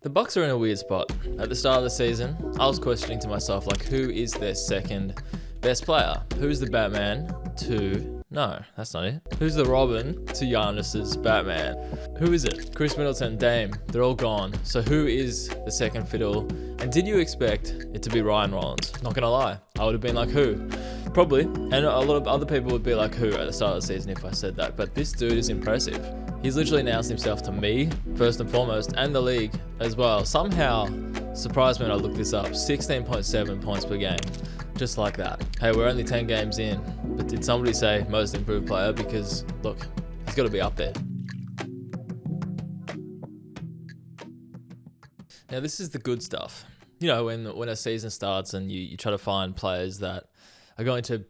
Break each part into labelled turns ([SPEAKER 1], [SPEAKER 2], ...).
[SPEAKER 1] The Bucks are in a weird spot. At the start of the season, I was questioning to myself, like, who is their second best player? Who's the Batman to... No, that's not it. Who's the Robin to Giannis's Batman? Who is it? Chris Middleton, Dame, they're all gone. So who is the second fiddle? And did you expect it to be Ryan Rollins? Not gonna lie, I would have been like, who? Probably. And a lot of other people would be like, who at the start of the season if I said that. But this dude is impressive. He's literally announced himself to me, first and foremost, and the league as well. Somehow, surprised me when I looked this up, 16.7 points per game. Just like that. Hey, we're only 10 games in, but did somebody say most improved player? Because, look, he's got to be up there. Now, this is the good stuff. You know, when a season starts and you try to find players that are going to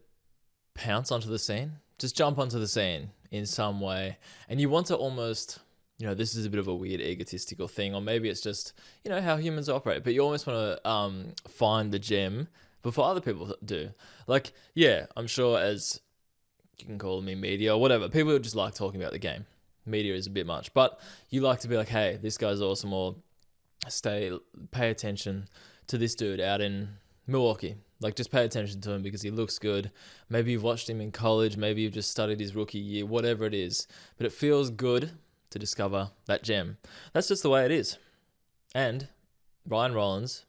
[SPEAKER 1] pounce onto the scene, just jump onto the scene in some way. And you want to almost, you know, this is a bit of a weird egotistical thing, or maybe it's just, you know, how humans operate, but you almost want to find the gem before other people do. Like, yeah, I'm sure, as you can call me media or whatever, people just like talking about the game. Media is a bit much, but you like to be like, hey, this guy's awesome, or pay attention to this dude out in Milwaukee. Like, just pay attention to him because he looks good. Maybe you've watched him in college. Maybe you've just studied his rookie year, whatever it is. But it feels good to discover that gem. That's just the way it is. And Ryan Rollins,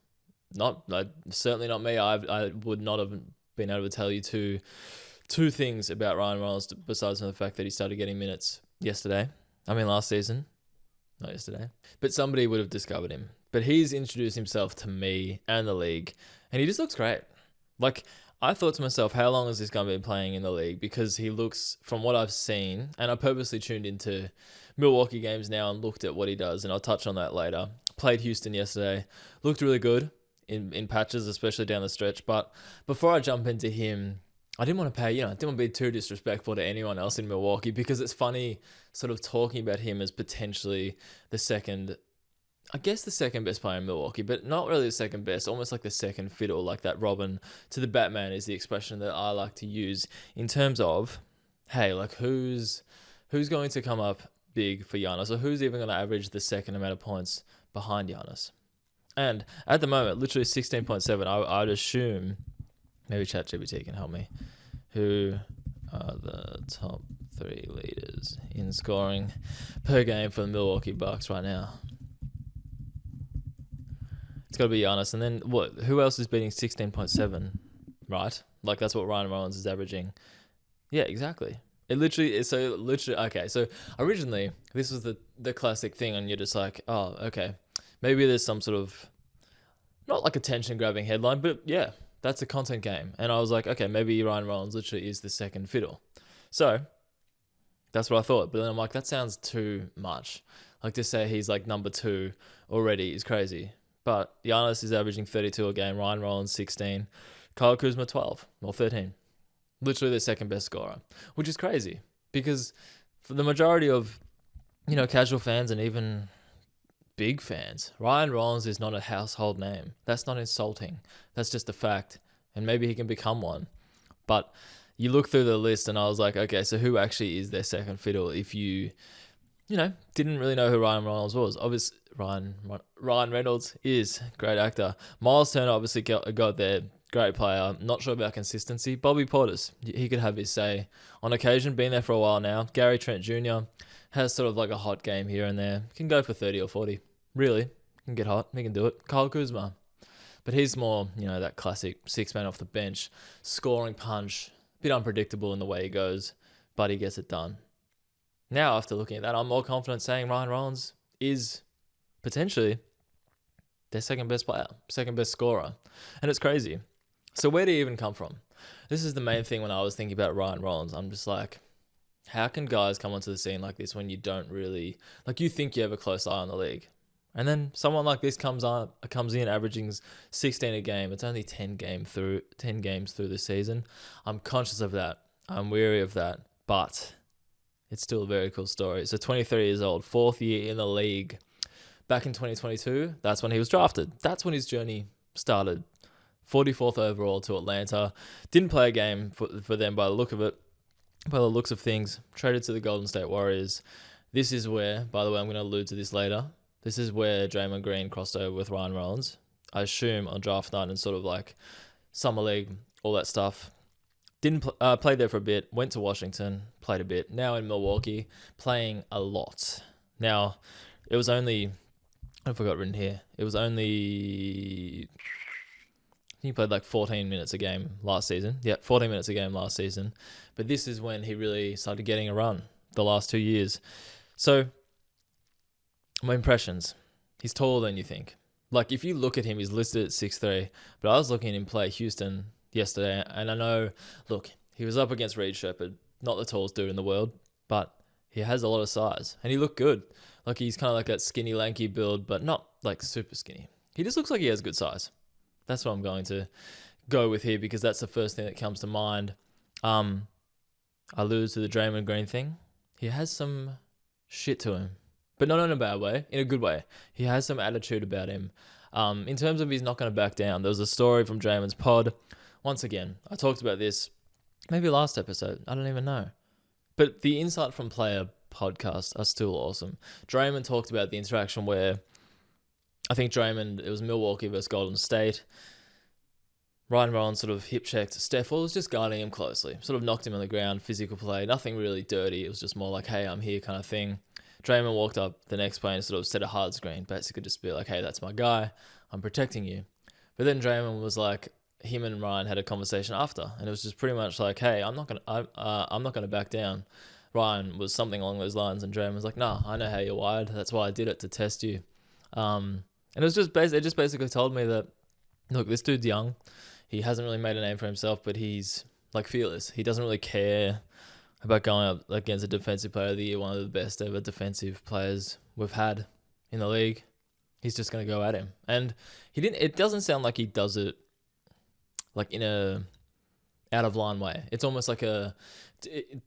[SPEAKER 1] certainly not me. I would not have been able to tell you two things about Ryan Rollins besides from the fact that he started getting minutes last season. Not yesterday. But somebody would have discovered him. But he's introduced himself to me and the league, and he just looks great. Like, I thought to myself, how long has this guy been playing in the league? Because he looks, from what I've seen, and I purposely tuned into Milwaukee games now and looked at what he does, and I'll touch on that later. Played Houston yesterday. Looked really good in patches, especially down the stretch. But before I jump into him, I didn't want to be too disrespectful to anyone else in Milwaukee, because it's funny sort of talking about him as potentially the second best player in Milwaukee, but not really the second best, almost like the second fiddle, like that Robin to the Batman is the expression that I like to use in terms of, hey, like who's going to come up big for Giannis, or who's even going to average the second amount of points behind Giannis. And at the moment, literally 16.7, I'd assume, maybe ChatGPT can help me, who are the top 3 leaders in scoring per game for the Milwaukee Bucks right now? It's got to be Giannis. And then what? Who else is beating 16.7, right? Like, that's what Ryan Rollins is averaging. Yeah, exactly. It literally is. Okay. So originally, this was the classic thing, and you're just like, oh, okay. Maybe there's some sort of, not like attention-grabbing headline, but yeah, that's a content game. And I was like, okay, maybe Ryan Rollins literally is the second fiddle. So that's what I thought. But then I'm like, that sounds too much. Like, to say he's like number 2 already is crazy. But Giannis is averaging 32 a game, Ryan Rollins 16, Kyle Kuzma 12 or 13. Literally the second best scorer, which is crazy because for the majority of, you know, casual fans and even big fans, Ryan Rollins is not a household name. That's not insulting. That's just a fact. And maybe he can become one. But you look through the list and I was like, okay, so who actually is their second fiddle if you didn't really know who Ryan Rollins was? Obviously, Ryan Reynolds is a great actor. Miles Turner obviously got there, great player. Not sure about consistency. Bobby Portis, he could have his say on occasion, been there for a while now. Gary Trent Jr. has sort of like a hot game here and there. Can go for 30 or 40. Really, can get hot. He can do it. Kyle Kuzma. But he's more, that classic 6-man off the bench, scoring punch. A bit unpredictable in the way he goes, but he gets it done. Now, after looking at that, I'm more confident saying Ryan Rollins is potentially their second best player, second best scorer. And it's crazy. So where do you even come from? This is the main thing when I was thinking about Ryan Rollins. I'm just like, how can guys come onto the scene like this when you don't really, like, you think you have a close eye on the league? And then someone like this comes in averaging 16 a game. It's only 10 games through the season. I'm conscious of that. I'm weary of that. But it's still a very cool story. So 23 years old, 4th year in the league. Back in 2022, that's when he was drafted. That's when his journey started. 44th overall to Atlanta. Didn't play a game for them by the look of it. By the looks of things, traded to the Golden State Warriors. This is where, by the way, I'm going to allude to this later. This is where Draymond Green crossed over with Ryan Rollins. I assume on draft night and sort of like summer league, all that stuff. Didn't play there for a bit. Went to Washington, played a bit. Now in Milwaukee, playing a lot. Now, it was only... I forgot written here. It was only... He played like 14 minutes a game last season. Yeah, 14 minutes a game last season. But this is when he really started getting a run the last 2 years. So, my impressions. He's taller than you think. Like, if you look at him, he's listed at 6'3", but I was looking at him play Houston yesterday, and I know, look, he was up against Reed Shepherd, not the tallest dude in the world, but he has a lot of size, and he looked good. Like, he's kind of like that skinny, lanky build, but not like super skinny. He just looks like he has good size. That's what I'm going to go with here, because that's the first thing that comes to mind. I alluded to the Draymond Green thing. He has some shit to him, but not in a bad way, in a good way. He has some attitude about him. In terms of he's not going to back down, there was a story from Draymond's pod. Once again, I talked about this maybe last episode. I don't even know. But the Insight from Player podcast are still awesome. Draymond talked about the interaction where I think Draymond, it was Milwaukee versus Golden State. Ryan Rollins sort of hip checked Steph, was just guarding him closely. Sort of knocked him on the ground, physical play, nothing really dirty. It was just more like, hey, I'm here kind of thing. Draymond walked up the next play and sort of set a hard screen. Basically just be like, hey, that's my guy. I'm protecting you. But then Draymond was like, him and Ryan had a conversation after, and it was just pretty much like, hey, I'm not gonna back down. Ryan was something along those lines, and Draymond was like, nah, I know how you're wired. That's why I did it, to test you. And it was just it just basically told me that, look, this dude's young. He hasn't really made a name for himself, but he's like fearless. He doesn't really care about going up against a defensive player of the year, one of the best ever defensive players we've had in the league. He's just going to go at him. And it doesn't sound like he does it like in a out of line way. It's almost like it's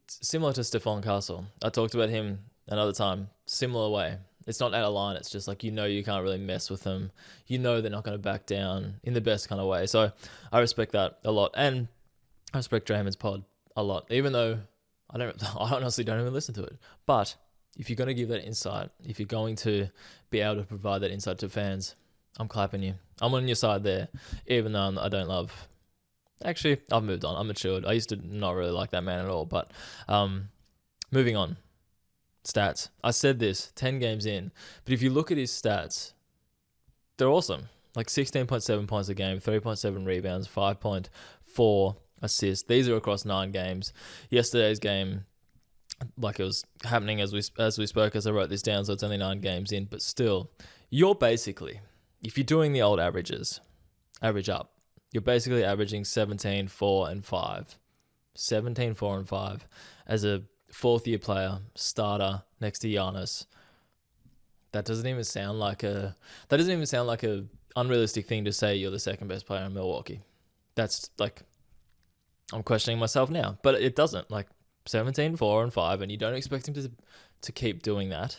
[SPEAKER 1] similar to Stephon Castle. I talked about him another time, similar way. It's not out of line. It's just like, you can't really mess with them. They're not going to back down in the best kind of way. So I respect that a lot. And I respect Draymond's pod a lot, even though I honestly don't even listen to it. But if you're going to give that insight, if you're going to be able to provide that insight to fans, I'm clapping you. I'm on your side there, even though I don't love... Actually, I've moved on. I'm matured. I used to not really like that man at all. But moving on. Stats. I said this 10 games in, but if you look at his stats, they're awesome. Like 16.7 points a game, 3.7 rebounds, 5.4 assists. These are across 9 games. Yesterday's game, like it was happening as we spoke, as I wrote this down, so it's only 9 games in, but still, you're basically, if you're doing the old averages, average up, you're basically averaging 17, 4, and 5. 17, 4, and 5 as a fourth-year player, starter next to Giannis. That doesn't even sound like a unrealistic thing to say. You're the second best player in Milwaukee. That's like, I'm questioning myself now, but it doesn't. Like 17, 4, and 5, and you don't expect him to keep doing that,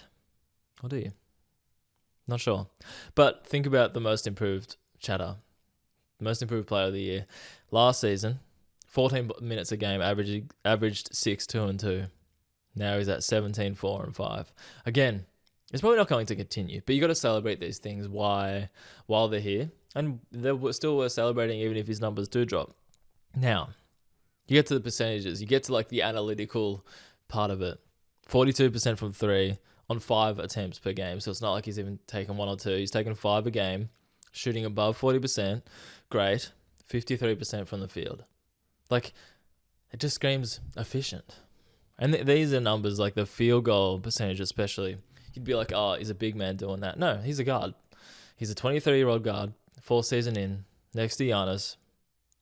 [SPEAKER 1] or do you? Not sure. But think about the most improved chatter. Most improved player of the year. Last season, 14 minutes a game, averaged 6, 2, and 2. Now he's at 17, 4, and 5. Again, it's probably not going to continue, but you got to celebrate these things while they're here, and they're still worth celebrating even if his numbers do drop. Now, you get to the percentages. You get to like the analytical part of it. 42% from 3 on 5 attempts per game, so it's not like he's even taken 1 or 2. He's taken 5 a game, shooting above 40%. Great. 53% from the field. Like, it just screams efficient. And these are numbers like the field goal percentage especially. You'd be like, oh, he's a big man doing that. No, he's a guard. He's a 23-year-old guard, 4th season in, next to Giannis.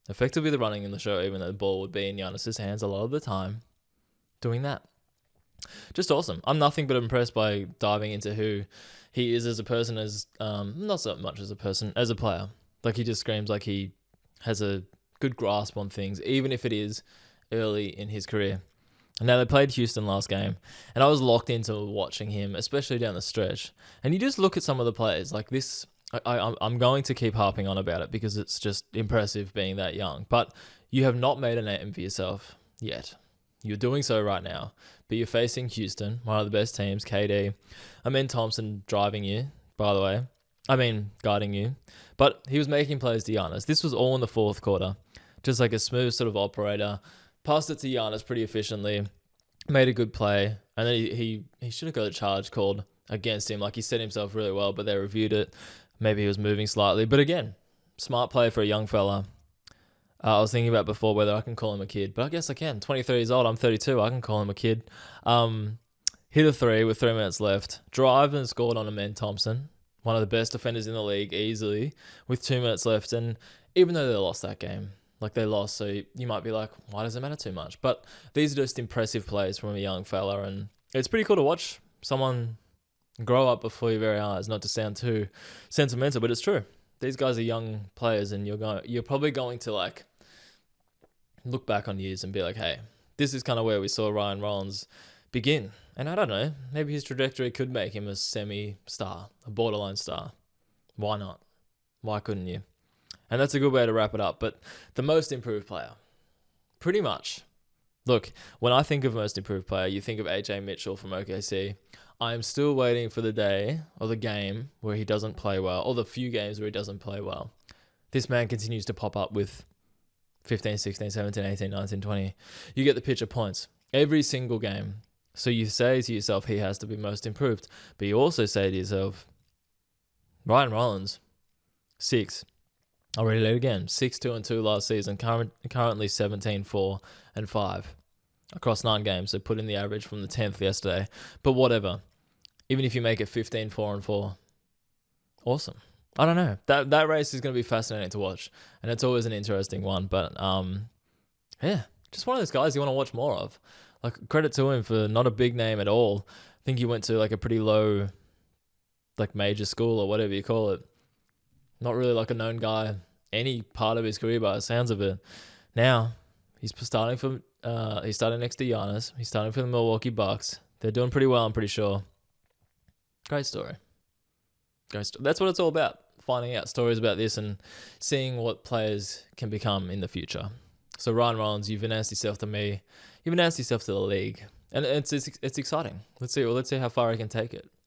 [SPEAKER 1] Effectively the running in the show, even though the ball would be in Giannis' hands a lot of the time. Doing that. Just awesome. I'm nothing but impressed by diving into who he is as a person, as not so much as a person, as a player. Like, he just screams like he has a good grasp on things, even if it is early in his career. Now, they played Houston last game, and I was locked into watching him, especially down the stretch. And you just look at some of the players, like this, I'm going to keep harping on about it because it's just impressive being that young. But you have not made a name for yourself yet. You're doing so right now, but you're facing Houston, one of the best teams, KD. Amen Thompson driving you, by the way. I mean, guarding you. But he was making plays to Giannis. This was all in the fourth quarter. Just like a smooth sort of operator. Passed it to Giannis pretty efficiently. Made a good play. And then he should have got a charge called against him. Like, he set himself really well, but they reviewed it. Maybe he was moving slightly. But again, smart play for a young fella. I was thinking about before whether I can call him a kid, but I guess I can. 23 years old, I'm 32. I can call him a kid. Hit a three with 3 minutes left. Drive and scored on Amen Thompson, one of the best defenders in the league, easily, with 2 minutes left. And even though they lost that game, like they lost, so you might be like, why does it matter too much? But these are just impressive plays from a young fella, and it's pretty cool to watch someone grow up before your very eyes. Not to sound too sentimental, but it's true. These guys are young players, and you're probably going to like look back on years and be like, hey, this is kind of where we saw Ryan Rollins begin. And I don't know, maybe his trajectory could make him a semi-star, a borderline star. Why not? Why couldn't you? And that's a good way to wrap it up. But the most improved player, pretty much. Look, when I think of most improved player, you think of AJ Mitchell from OKC. I'm still waiting for the day or the game where he doesn't play well, or the few games where he doesn't play well. This man continues to pop up with 15, 16, 17, 18, 19, 20. You get the picture, points every single game. So you say to yourself, he has to be most improved. But you also say to yourself, Ryan Rollins, 6. I'll read it again. 6-2-2 last season. Currently 17-4-5 across 9 games. So put in the average from the 10th yesterday. But whatever. Even if you make it 15-4-4, awesome. I don't know. That race is going to be fascinating to watch. And it's always an interesting one. But yeah, just one of those guys you want to watch more of. Like, credit to him for not a big name at all. I think he went to like a pretty low, like major school or whatever you call it. Not really like a known guy any part of his career by the sounds of it. Now, he's starting next to Giannis. He's starting for the Milwaukee Bucks. They're doing pretty well, I'm pretty sure. Great story. That's what it's all about. Finding out stories about this and seeing what players can become in the future. So Ryan Rollins, you've announced yourself to me. You've announced yourself to the league. And it's exciting. Let's see how far I can take it.